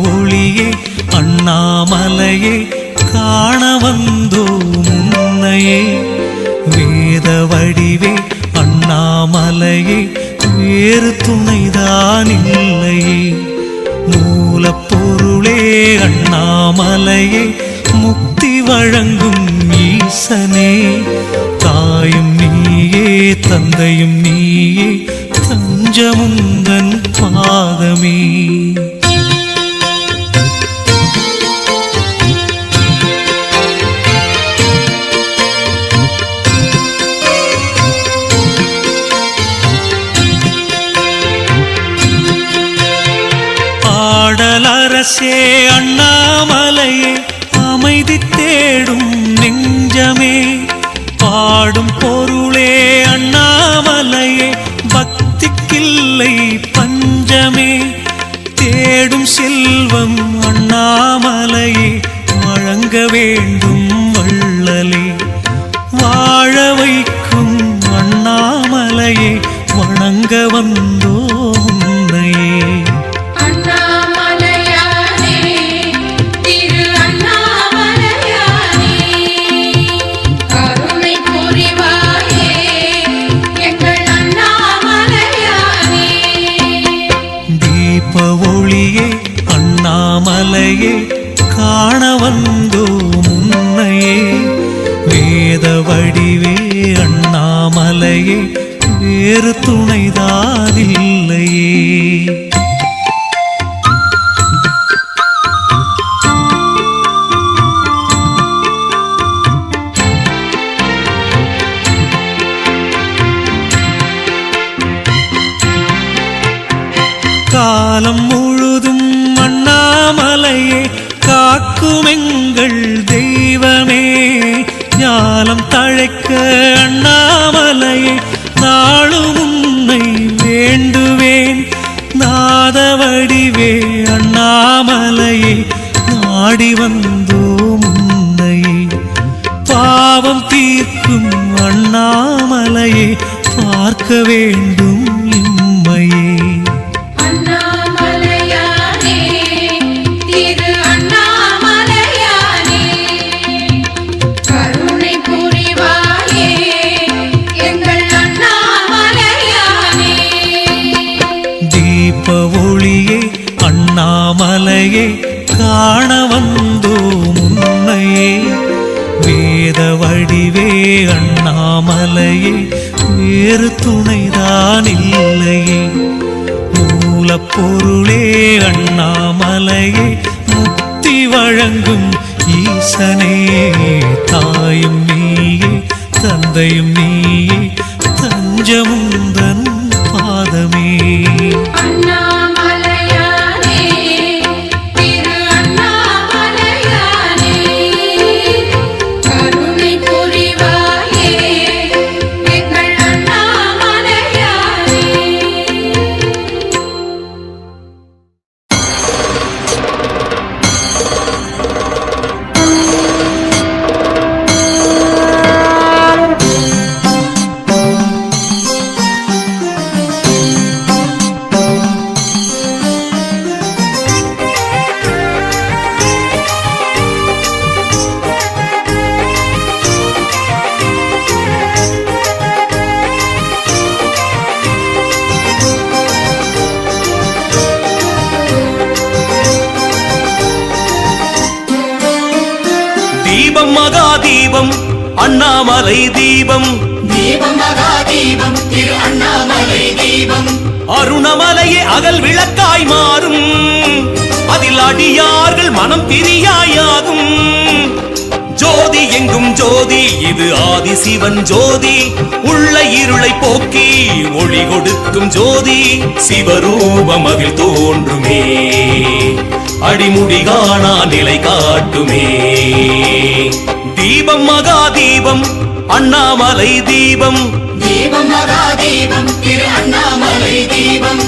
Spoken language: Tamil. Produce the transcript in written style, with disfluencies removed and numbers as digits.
ஒளியே அண்ணாமலையே காண வந்தோம் உன்னையே வேத வடிவே அண்ணாமலையே வேறு துணைதான் இல்லையே மூலப்பொருளே அண்ணாமலையே முக்தி வழங்கும் ஈசனே தாயும் நீயே தந்தையும் நீயே தஞ்சமுந்தன் பாதமே பாடலரசே அண்ணாமலையே அமைதி தேடும் நெஞ்சமே பாடும் பொருளே அண்ணாமலையே பக்திக்கில்லை பஞ்சமே தேடும் செல்வம் அண்ணாமலையே வழங்க வேண்டும் வள்ளலே வாழ வைக்கும் அண்ணாமலையே வணங்க வந்தோ உன்னையே ஒளியே அண்ணாமலையே காண வந்தோம் உன்னையே வேத வடிவே அண்ணாமலையே வேறு துணைதான் இல்லையே காலம் முழுதும் அண்ணாமலையே காக்கும் எங்கள் தெய்வமே ஞானம் தழைக்க அண்ணாமலையே நாளும் உன்னை வேண்டுவேன் நாத வடிவே அண்ணாமலையே நாடி வந்தோம் உன்னையே பாவம் தீர்க்கும் அண்ணாமலையே பார்க்க வேண்டும் இம்மையே ஒளியே அண்ணாமலையே காண வந்தோம் உன்னையே வேத வடிவே அண்ணாமலையே வேறு துணைதான் இல்லையே மூலப்பொருளே அண்ணாமலையே முக்தி வழங்கும் ஈசனே தாயும் நீயே தந்தையும் நீயே தஞ்சமுந்தன் பாதமே மகாதீபம் அண்ணாமலை தீபம் தீபம் மகாதீபம் திரு அண்ணாமலை தீபம் அருணமலையே அகல் விளக்காய் மாறும் அதில் அடியார்கள் மனம் பிரியாயாகும் ஜோதி எங்கும் ஜோதி இது ஆதி சிவன் ஜோதி உள்ள இருளை போக்கி ஒளி கொடுக்கும் ஜோதி சிவரூபம் அதில் தோன்றுமே அடிமுடி காணா நிலை காட்டுமே தீபம் மகாதீபம் அண்ணாமலை தீபம் தீபம் மகாதீபம் திரு அண்ணாமலை தீபம்